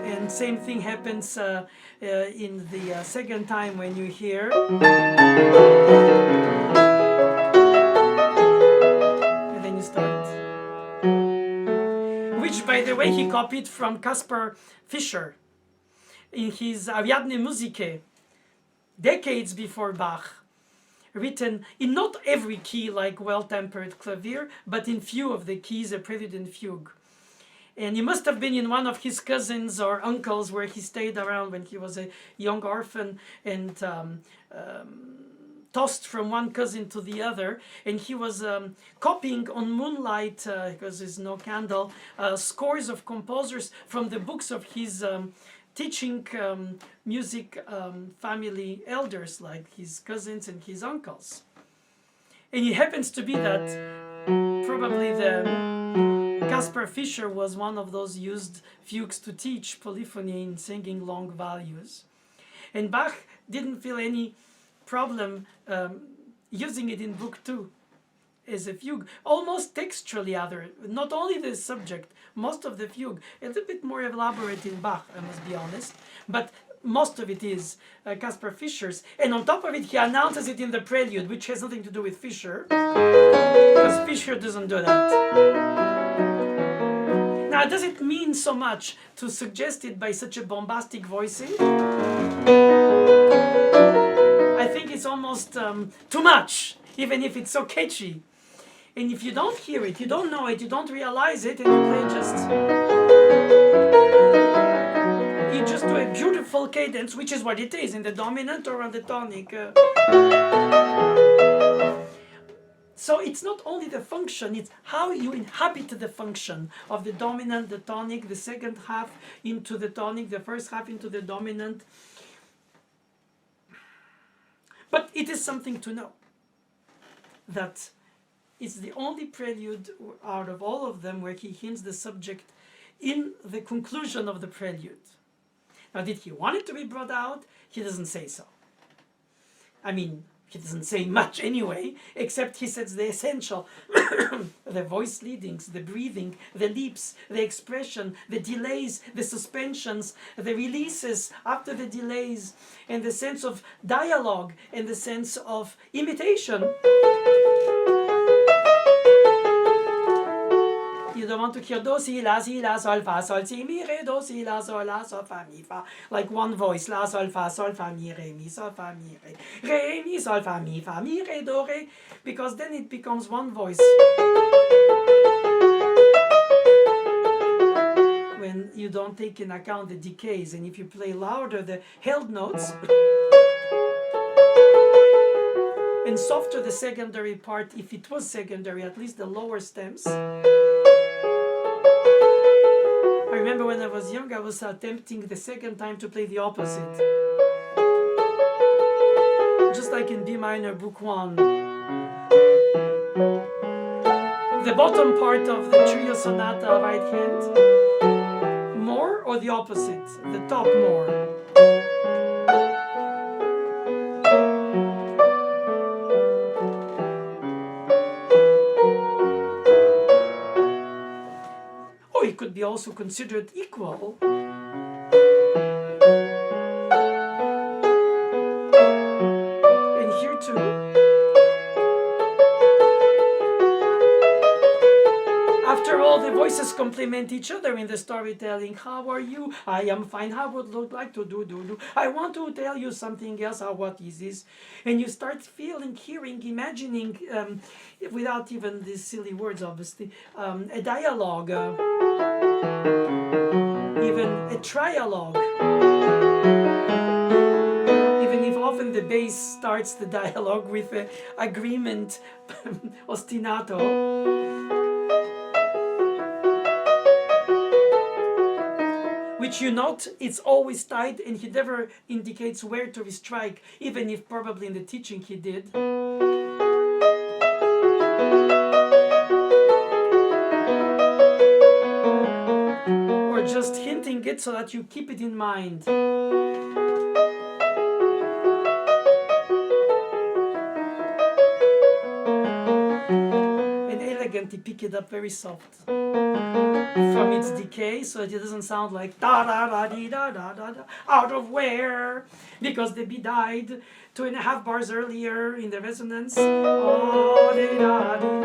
and same thing happens in the second time when you hear, and then you start. Which, by the way, he copied from Caspar Fischer in his Ariadne Musicae, decades before Bach, written in not every key like Well-Tempered Clavier, but in few of the keys, a prelude and fugue. And he must have been in one of his cousins or uncles where he stayed around when he was a young orphan, and tossed from one cousin to the other, and he was copying on moonlight, because there's no candle, scores of composers from the books of his teaching music family elders, like his cousins and his uncles. And it happens to be that probably the Caspar Fischer was one of those used fugues to teach polyphony in singing long values. And Bach didn't feel any problem using it in Book 2 as a fugue, almost textually other. Not only the subject, most of the fugue, a little bit more elaborate in Bach, I must be honest, but most of it is Caspar Fischer's. And on top of it, he announces it in the prelude, which has nothing to do with Fischer, because Fischer doesn't do that. Now, does it mean so much to suggest it by such a bombastic voicing? I think it's almost too much, even if it's so catchy. And if you don't hear it, you don't know it, you don't realize it, and you play you just do a beautiful cadence, which is what it is, in the dominant or on the tonic. So it's not only the function, it's how you inhabit the function of the dominant, the tonic, the second half into the tonic, the first half into the dominant. But it is something to know that it's the only prelude out of all of them where he hints the subject in the conclusion of the prelude. Now, did he want it to be brought out? He doesn't say so. I mean, he doesn't say much anyway, except he says the essential, the voice leadings, the breathing, the leaps, the expression, the delays, the suspensions, the releases after the delays, and the sense of dialogue and the sense of imitation. You don't want to hear do, si, la, sol, fa, sol, si, mi, re, do, si, la, fa, mi, fa. Like one voice, la, sol, fa, mi, sol, fa, mi, mi, sol, fa, mi, re, do, re. Because then it becomes one voice. When you don't take in account the decays, and if you play louder the held notes, and softer the secondary part, if it was secondary, at least the lower stems. I remember when I was young, I was attempting the second time to play the opposite. Just like in B minor, Book 1. The bottom part of the trio sonata, right hand, more, or the opposite, the top more. It could be also considered equal. And here too, after all, the voices complement each other in the storytelling. How are you? I am fine. How would look like to do. I want to tell you something else. What is this? And you start feeling, hearing, imagining, without even these silly words, obviously, a dialogue. Even a trialogue, even if often the bass starts the dialogue with an agreement ostinato. Which you note, it's always tight, and he never indicates where to strike, even if probably in the teaching he did. Or just hinting it so that you keep it in mind. And elegant, he pick it up very soft from its decay, so that it doesn't sound like da da da dee da da da da, out of where, because the B died 2.5 bars earlier in the resonance. Oh, dee da dee.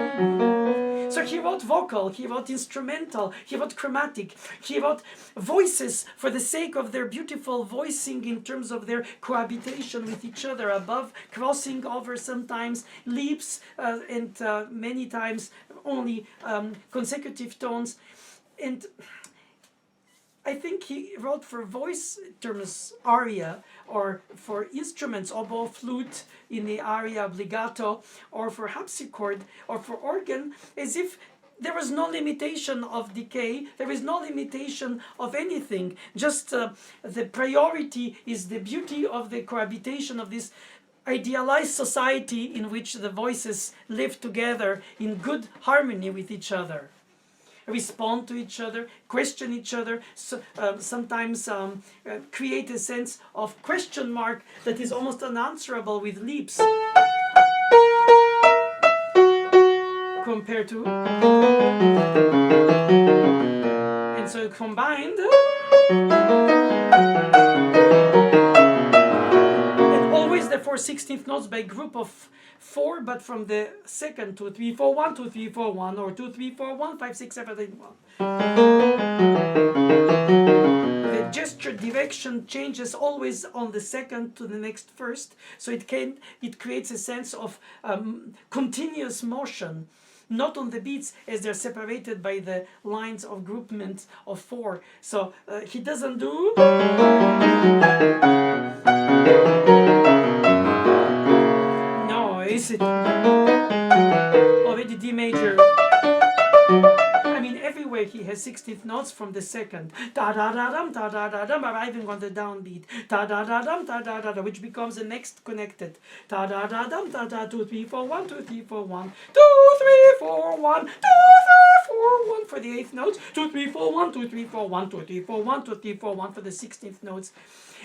So he wrote vocal, he wrote instrumental, he wrote chromatic, he wrote voices for the sake of their beautiful voicing in terms of their cohabitation with each other above, crossing over sometimes leaps, and many times only consecutive tones. And I think he wrote for voice terms aria, or for instruments, oboe, flute in the aria obbligato, or for harpsichord, or for organ, as if there was no limitation of decay, there is no limitation of anything. Just the priority is the beauty of the cohabitation of this idealized society in which the voices live together in good harmony with each other, respond to each other, question each other, so, sometimes create a sense of question mark that is almost unanswerable with leaps compared to, and so combined, and always the 4/16 notes by group of 4, but from the second 2 3 4 1 2 3 4 1, or 2 3 4 1 5 6 7 8 1. The gesture direction changes always on the second to the next first, so it creates a sense of continuous motion, not on the beats as they're separated by the lines of groupment of 4. So he doesn't do. Is it already D major? I mean, everywhere he has 16th notes from the second, da da da dum, da da da dum, arriving on the downbeat, da da da dum, da da da da, which becomes the next connected, da da da dum, da da 2 3 4 1 2 3 4 1 2 3 4 1 2 3 4 1 for the 8th notes, 2 3 4 1 2 3 4 1 2 3 4 1 2 3 4 1 for the 16th notes,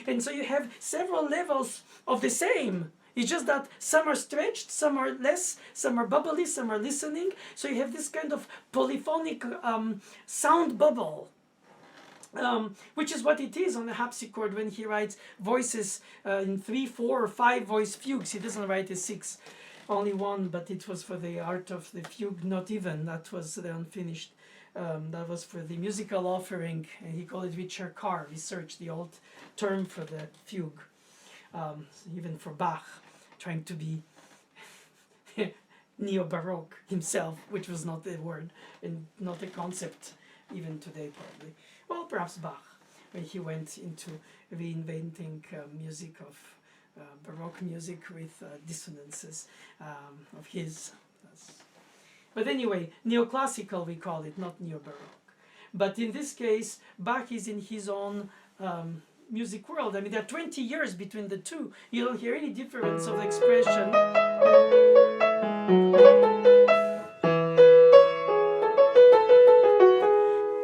and so you have several levels of the same. It's just that some are stretched, some are less, some are bubbly, some are listening. So you have this kind of polyphonic sound bubble, which is what it is on the harpsichord when he writes voices in 3, 4, or 5 voice fugues. He doesn't write a 6, only one, but it was for the art of the fugue, not even. That was the unfinished. That was for the musical offering, and he called it Richard Carr. Researched the old term for the fugue, even for Bach, trying to be neo-Baroque himself, which was not a word and not a concept even today probably. Well, perhaps Bach, when he went into reinventing music of Baroque music with dissonances of his. But anyway, neoclassical we call it, not neo-Baroque. But in this case, Bach is in his own music world. I mean, there are 20 years between the two. You don't hear any difference of expression.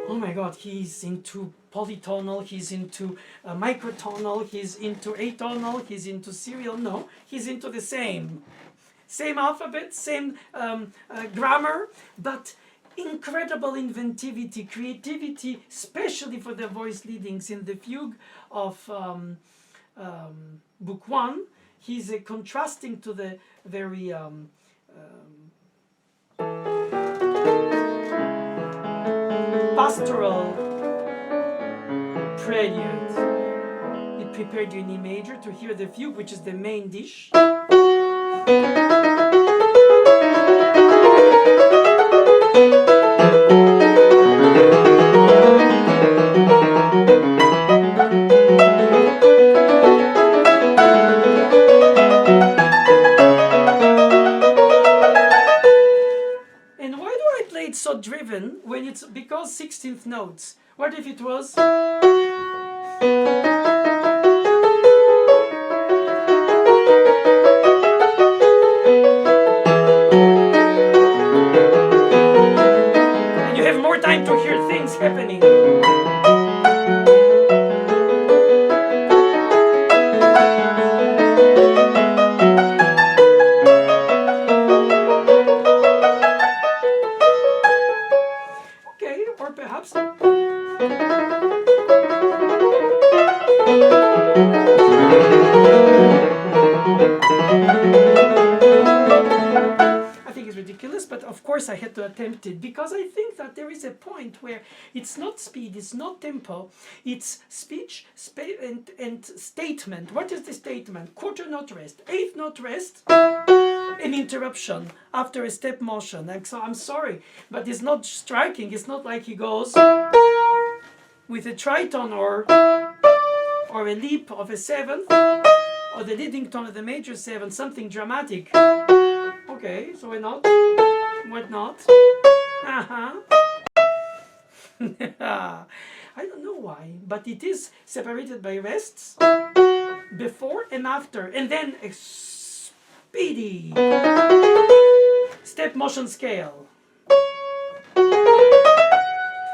Oh my God, he's into polytonal, he's into microtonal, he's into atonal, he's into serial. No, he's into the same alphabet, same grammar, but incredible inventivity, creativity, especially for the voice leadings. In the fugue of Book 1, he's contrasting to the very pastoral prelude. It prepared you in E major to hear the fugue, which is the main dish. even when it's because 16th notes. What if it was? And you have more time to hear things happening. Okay, or perhaps I think it's ridiculous, but of course I had to attempt it because I think that there is a point where it's not speed, it's not tempo, it's speech and statement. What is the statement? Quarter note rest, eighth note rest, an interruption after a step motion. And so I'm sorry, but it's not striking. It's not like he goes with a tritone or a leap of a seventh or the leading tone of the major seventh, something dramatic. Okay, so why not? Why not? I don't know why, but it is separated by rests before and after, and then a speedy step motion scale.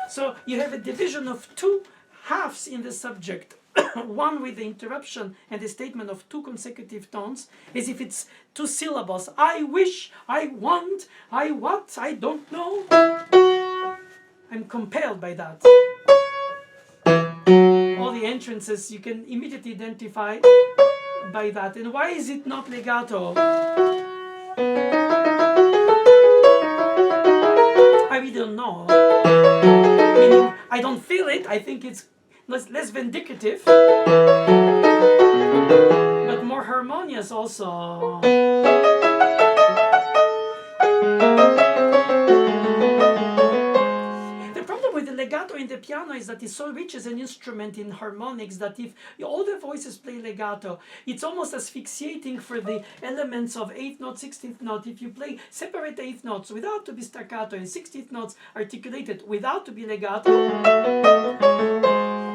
So you have a division of two halves in the subject. One with the interruption and the statement of two consecutive tones, as if it's two syllables. I wish, I want, I what, I don't know. I'm compelled by that. All the entrances you can immediately identify by that. And why is it not legato? I really don't know. Meaning, I don't feel it. I think it's less vindicative, but more harmonious also. The problem with the legato in the piano is that it's so rich as an instrument in harmonics that if all the voices play legato, it's almost asphyxiating for the elements of 8th note, 16th note. If you play separate 8th notes without to be staccato and 16th notes articulated without to be legato,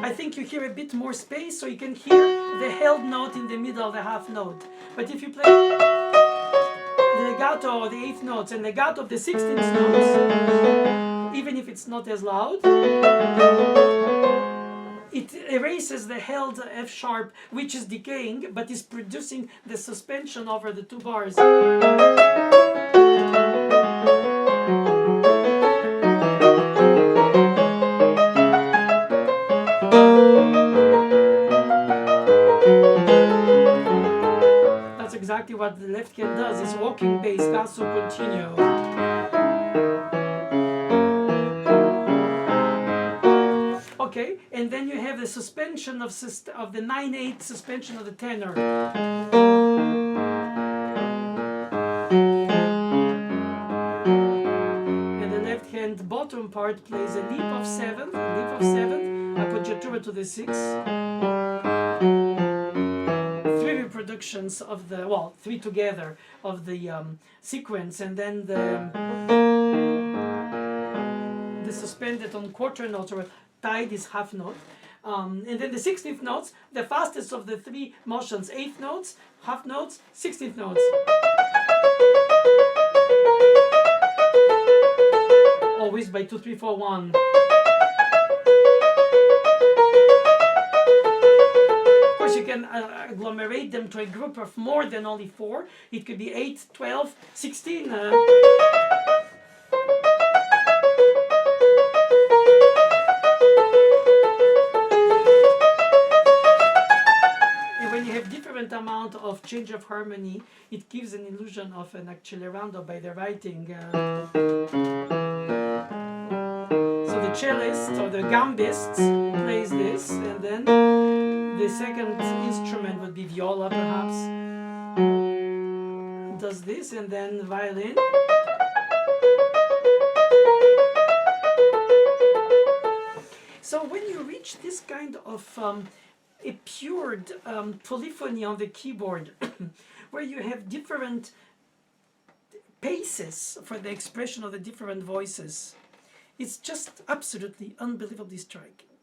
I think you hear a bit more space, so you can hear the held note in the middle of the half note. But if you play the legato of the 8th notes and legato of the 16th notes, even if it's not as loud, it erases the held F sharp, which is decaying, but is producing the suspension over the two bars. Exactly what the left hand does is walking bass, basso continuo. Okay, and then you have the suspension of the 9/8 suspension of the tenor. And the left hand bottom part plays a leap of 7th, appoggiatura to the 6th. Reproductions of the, well, 3 together of the sequence, and then the suspended on quarter notes or tied is half note, and then the 16th notes, the fastest of the 3 motions, 8th notes, half notes, 16th notes. Always by 2, 3, 4, 1. You can agglomerate them to a group of more than only 4. It could be 8, 12, 16. And when you have different amount of change of harmony, it gives an illusion of an accelerando by the writing. So the cellist or the gambist plays this, and then the second instrument would be viola, perhaps, does this, and then violin. So when you reach this kind of a pure polyphony on the keyboard, where you have different paces for the expression of the different voices, It's just absolutely unbelievably striking.